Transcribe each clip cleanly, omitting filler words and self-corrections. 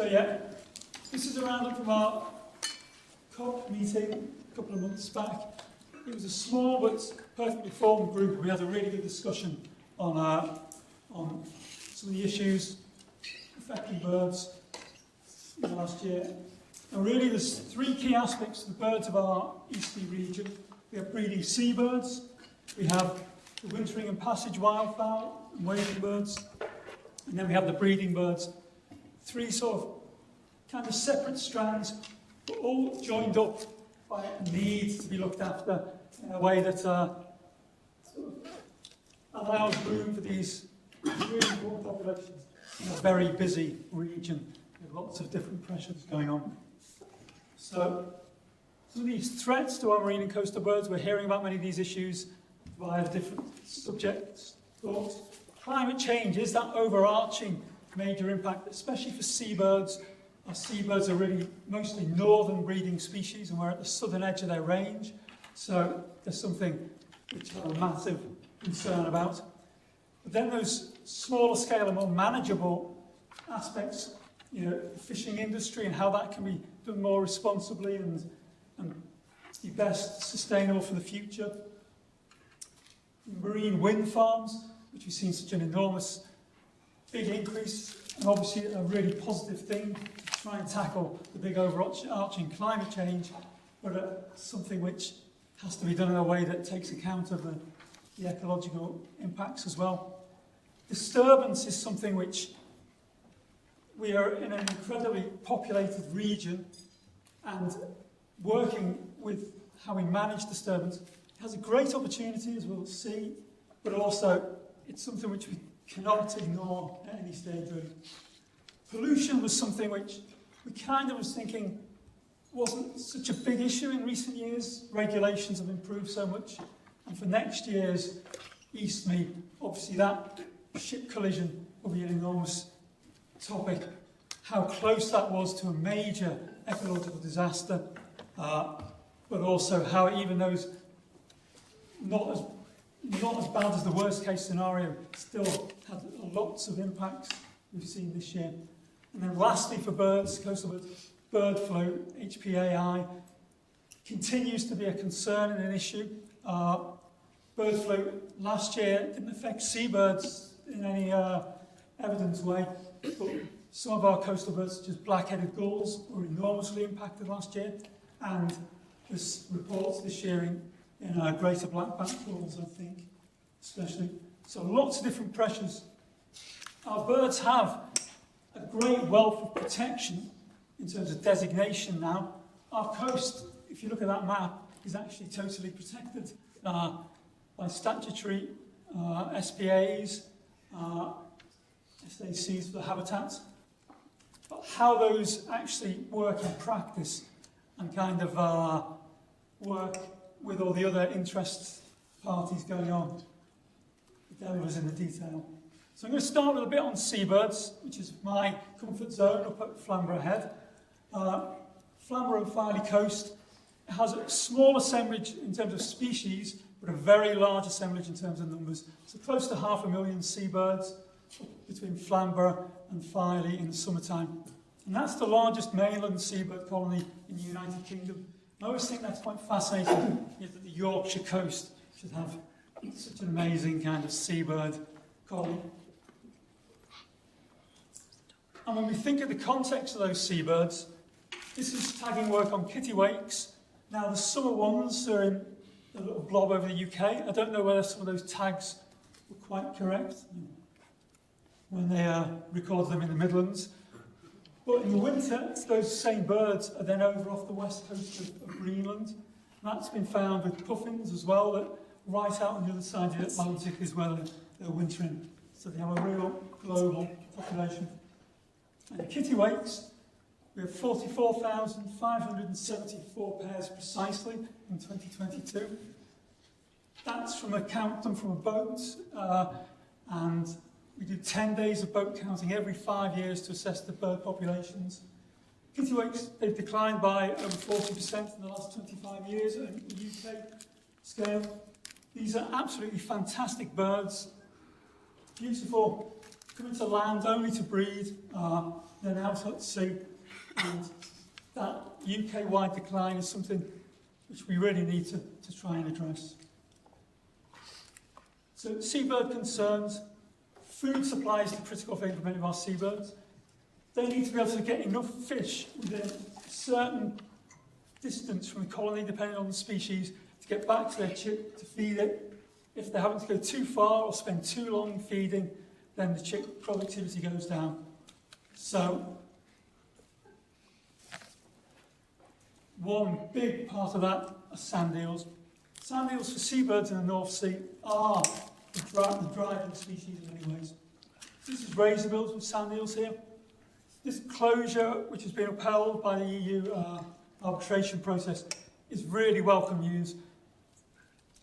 So yeah, this is a roundup from our COP meeting a couple of months back. It was a small but perfectly formed group. We had a really good discussion on some of the issues affecting birds in the last year. And really there's three key aspects to the birds of our easterly region. We have breeding seabirds, we have the wintering and passage wildfowl and wading birds, and then we have the breeding birds. Three sort of kind of separate strands, but all joined up by a need to be looked after in a way that sort of allows room for these really important populations in a very busy region with lots of different pressures going on. So, some of these threats to our marine and coastal birds, we're hearing about many of these issues via different subjects, talks. Climate change is that overarching major impact, especially for seabirds. Our seabirds are really mostly northern breeding species, and we're at the southern edge of their range. So there's something which I have a massive concern about. But then those smaller scale and more manageable aspects, you know, the fishing industry and how that can be done more responsibly and be best sustainable for the future. Marine wind farms, which we've seen such an enormous, big increase, and obviously a really positive thing to try and tackle the big overarching climate change, but something which has to be done in a way that takes account of the ecological impacts as well. Disturbance is something which we are in an incredibly populated region, and working with how we manage disturbance has a great opportunity, as we'll see, but also it's something which we cannot ignore at any stage really. Pollution was something which we kind of was thinking wasn't such a big issue in recent years. Regulations have improved so much, and for next year's EastMe, obviously that ship collision will be an enormous topic. How close that was to a major ecological disaster, but also how even those not as bad as the worst case scenario still had lots of impacts we've seen this year. And then lastly for birds, coastal birds, bird flu, HPAI, continues to be a concern and an issue. Bird flu last year didn't affect seabirds in any evident way, but some of our coastal birds, such as black-headed gulls, were enormously impacted last year, and there's reports this year in greater black-backed gulls, I think, especially. So lots of different pressures. Our birds have a great wealth of protection in terms of designation now. Our coast, if you look at that map, is actually totally protected by statutory SPAs, SACs for the habitats. But how those actually work in practice and kind of work with all the other interest parties going on, the devil is in the detail. So I'm going to start with a bit on seabirds, which is my comfort zone up at Flamborough Head. Flamborough and Filey Coast has a small assemblage in terms of species, but a very large assemblage in terms of numbers. So close to 500,000 seabirds between Flamborough and Filey in the summertime. And that's the largest mainland seabird colony in the United Kingdom. I always think that's quite fascinating, that the Yorkshire coast should have such an amazing kind of seabird colony. And when we think of the context of those seabirds, this is tagging work on kittiwakes. Now the summer ones are in a little blob over the UK. I don't know whether some of those tags were quite correct when they recorded them in the Midlands. But in the winter, those same birds are then over off the west coast of Greenland. And that's been found with puffins as well, that right out on the other side of the Atlantic is where they're wintering. So they have a real global population. And kittiwakes, we have 44,574 pairs precisely in 2022. That's from a count them from a boat, and we do 10 days of boat counting every 5 years to assess the bird populations. Kittiwakes, they've declined by over 40% in the last 25 years at the UK scale. These are absolutely fantastic birds, beautiful come into land only to breed, then out at sea, and that UK-wide decline is something which we really need to try and address. So seabird concerns, food supply is the critical thing for many of our seabirds. They need to be able to get enough fish within a certain distance from the colony, depending on the species, to get back to their chick to feed it. If they're having to go too far or spend too long feeding, then the chick productivity goes down. So, one big part of that are sand eels. Sand eels for seabirds in the North Sea are the driving species in many ways. This is razorbills with sand eels here. This closure, which has been upheld by the EU arbitration process, is really welcome news.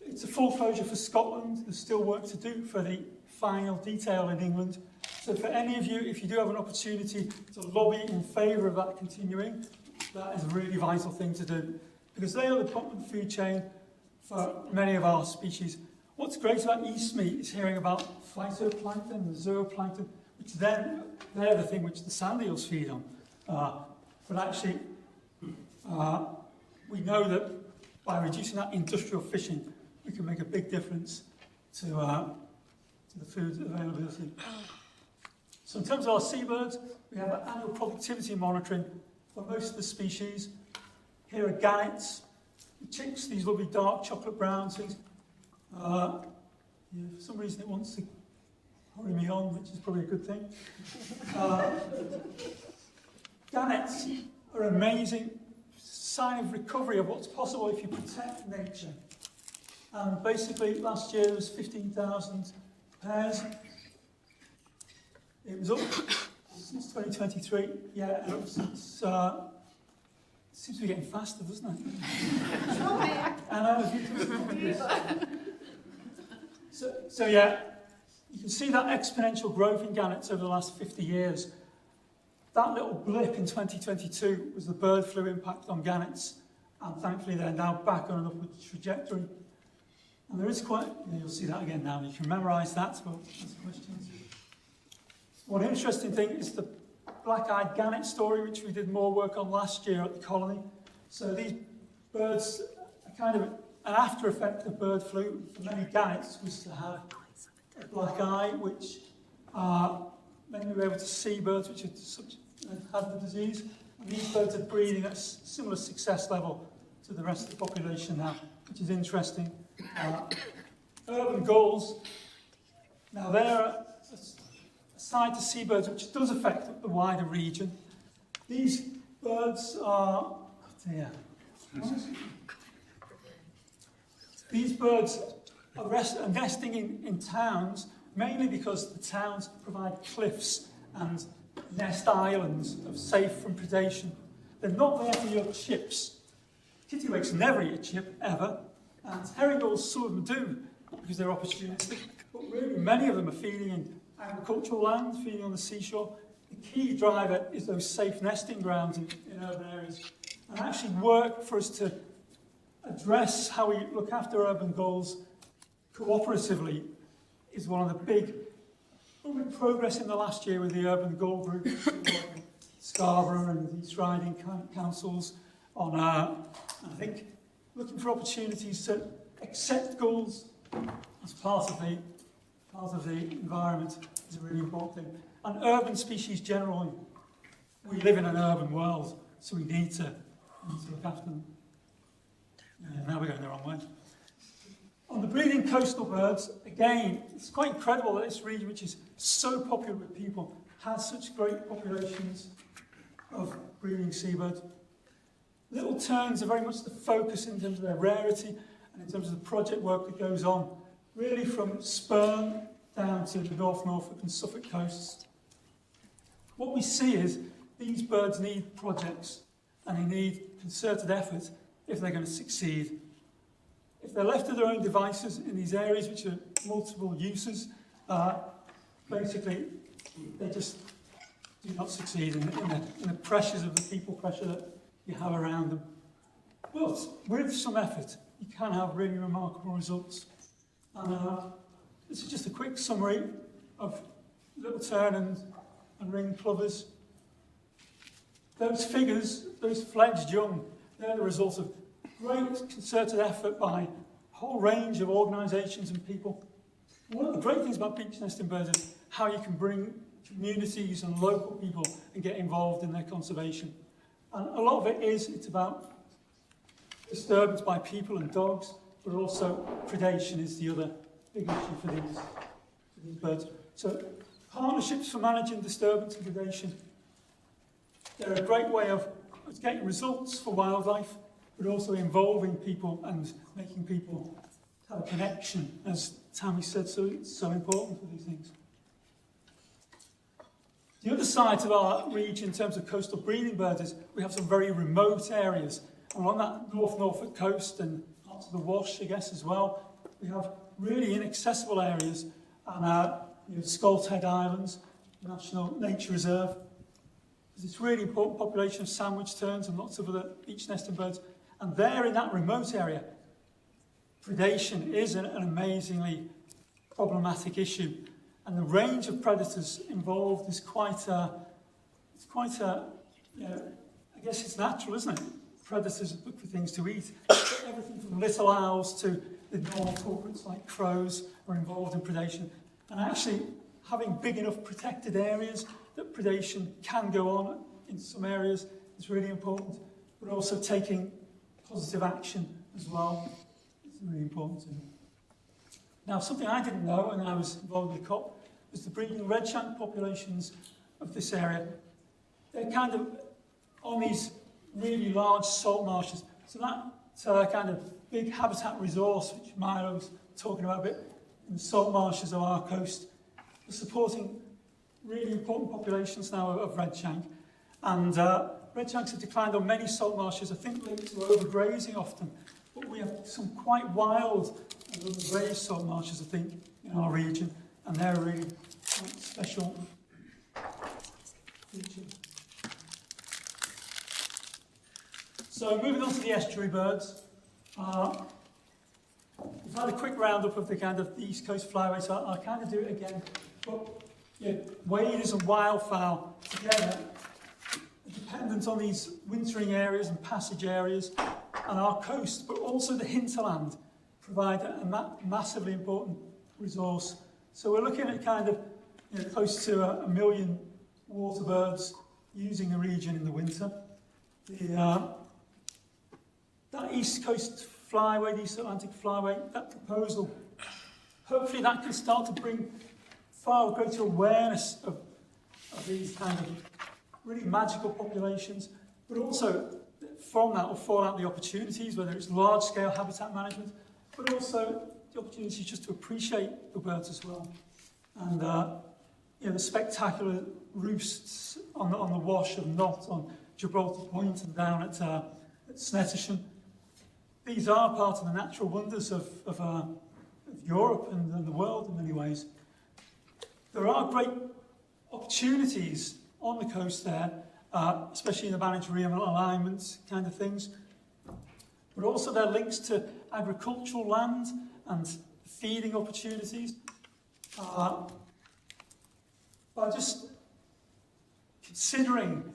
It's a full closure for Scotland. There's still work to do for the final detail in England. So for any of you, if you do have an opportunity to lobby in favour of that continuing, that is a really vital thing to do, because they are the common food chain for many of our species. What's great about East Meat is hearing about phytoplankton and zooplankton, which then they're the thing which the sand eels feed on. But actually, we know that by reducing that industrial fishing, we can make a big difference to the food availability. So in terms of our seabirds, we have annual productivity monitoring for most of the species. Here are gannets, the chicks, these lovely dark chocolate brown things. Yeah, for some reason it wants to hurry me on, which is probably a good thing. Gannets are an amazing sign of recovery of what's possible if you protect nature. And basically, last year there was 15,000 pairs. It was up since 2023. Yeah, it seems to be getting faster, doesn't it? So yeah, you can see that exponential growth in gannets over the last 50 years. That little blip in 2022 was the bird flu impact on gannets, and thankfully they're now back on an upward trajectory. And there is quite, you'll see that again now, you can memorise that, well, ask questions. One interesting thing is the black-eyed gannet story, which we did more work on last year at the colony. So these birds are kind of an after effect of bird flu for many gannets was to have a black eye, which meant we were able to see birds which had the disease. And these birds are breeding at a similar success level to the rest of the population now, which is interesting. Urban gulls, now they're aside to seabirds, which does affect the wider region. These birds are, these birds are nesting in towns, mainly because the towns provide cliffs and nest islands of safe from predation. They're not there for your chips. Kittiwakes never eat a chip, ever, and herring gulls, some of them do, because they're opportunistic, but really many of them are feeding in agricultural land, feeding on the seashore. The key driver is those safe nesting grounds in urban areas, and actually work for us to address how we look after urban gulls cooperatively is one of the big progress in the last year with the urban gull group, Scarborough and the East Riding councils on, I think, looking for opportunities to accept gulls as part of the environment is a really important thing. And urban species generally, we live in an urban world, so we need to look after them. Now we're going the wrong way. On the breeding coastal birds, again, it's quite incredible that this region, which is so popular with people, has such great populations of breeding seabirds. Little terns are very much the focus in terms of their rarity and in terms of the project work that goes on, really from Sperm down to the North Norfolk and Suffolk coasts. What we see is these birds need projects and they need concerted effort if they're going to succeed. If they're left to their own devices in these areas which are multiple uses, basically they just do not succeed in the pressures of the people pressure that you have around them. But with some effort, you can have really remarkable results. And this is just a quick summary of little tern and ring plovers. Those figures, those fledged young, they're the result of great concerted effort by a whole range of organisations and people. One of the great things about beach nesting birds is how you can bring communities and local people and get involved in their conservation. And a lot of it's about disturbance by people and dogs, but also predation is the other big issue for these birds. So partnerships for managing disturbance and predation, they're a great way of getting results for wildlife, but also involving people and making people have a connection, as Tammy said, so it's so important for these things. The other side of our region in terms of coastal breeding birds is we have some very remote areas. And on that North Norfolk coast and parts of the Wash, I guess, as well, we have really inaccessible areas. And Scolt Head Islands, National Nature Reserve. There's this really important population of sandwich terns and lots of other beach nesting birds. And there in that remote area, predation is an amazingly problematic issue. And the range of predators involved is quite I guess it's natural, isn't it? Predators look for things to eat. Everything from little owls to the normal culprits like crows are involved in predation. And actually, having big enough protected areas that predation can go on in some areas is really important. But also taking positive action as well is really important too. Now, something I didn't know when I was involved with the COP was the breeding redshank populations of this area. They're kind of on these really large salt marshes. So that kind of big habitat resource, which Milo was talking about a bit, in the salt marshes of our coast, are supporting really important populations now of redshank. And redshanks have declined on many salt marshes, I think linked to overgrazing often. But we have some quite wild and overgrazed salt marshes, I think, in our region. And they're a really quite special feature. So moving on to the estuary birds. We've had a quick roundup of the kind of the East Coast flyways, so I'll kind of do it again. But waders and wildfowl together are dependent on these wintering areas and passage areas and our coast, but also the hinterland provide a massively important resource. So we're looking at kind of close to 1 million water birds using the region in the winter. That East Coast flyway, the East Atlantic flyway, that proposal, hopefully that can start to bring far greater awareness of these kind of really magical populations, but also from that will fall out the opportunities, whether it's large-scale habitat management, but also the opportunities just to appreciate the birds as well. And the spectacular roosts on the Wash of Knott, on Gibraltar Point and down at Snettisham. These are part of the natural wonders of Europe and the world in many ways. There are great opportunities on the coast there, especially in the managed realignment kind of things. But also there are links to agricultural land and feeding opportunities. By just considering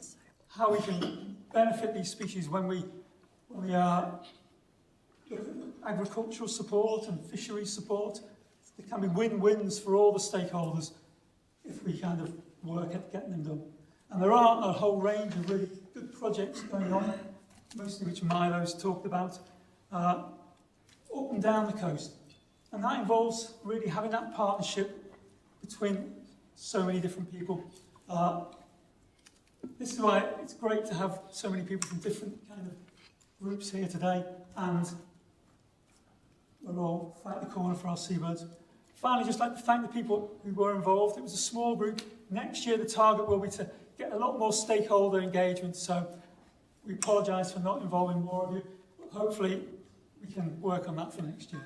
how we can benefit these species when we look at agricultural support and fisheries support, there can be win-wins for all the stakeholders if we kind of work at getting them done. And there are a whole range of really good projects going on, mostly which Milo's talked about, up and down the coast. And that involves really having that partnership between so many different people. This is why it's great to have so many people from different kind of groups here today, and we'll all fight the corner for our seabirds. Finally, just like to thank the people who were involved. It was a small group. Next year, the target will be to get a lot more stakeholder engagement, so we apologise for not involving more of you. But hopefully, we can work on that for next year.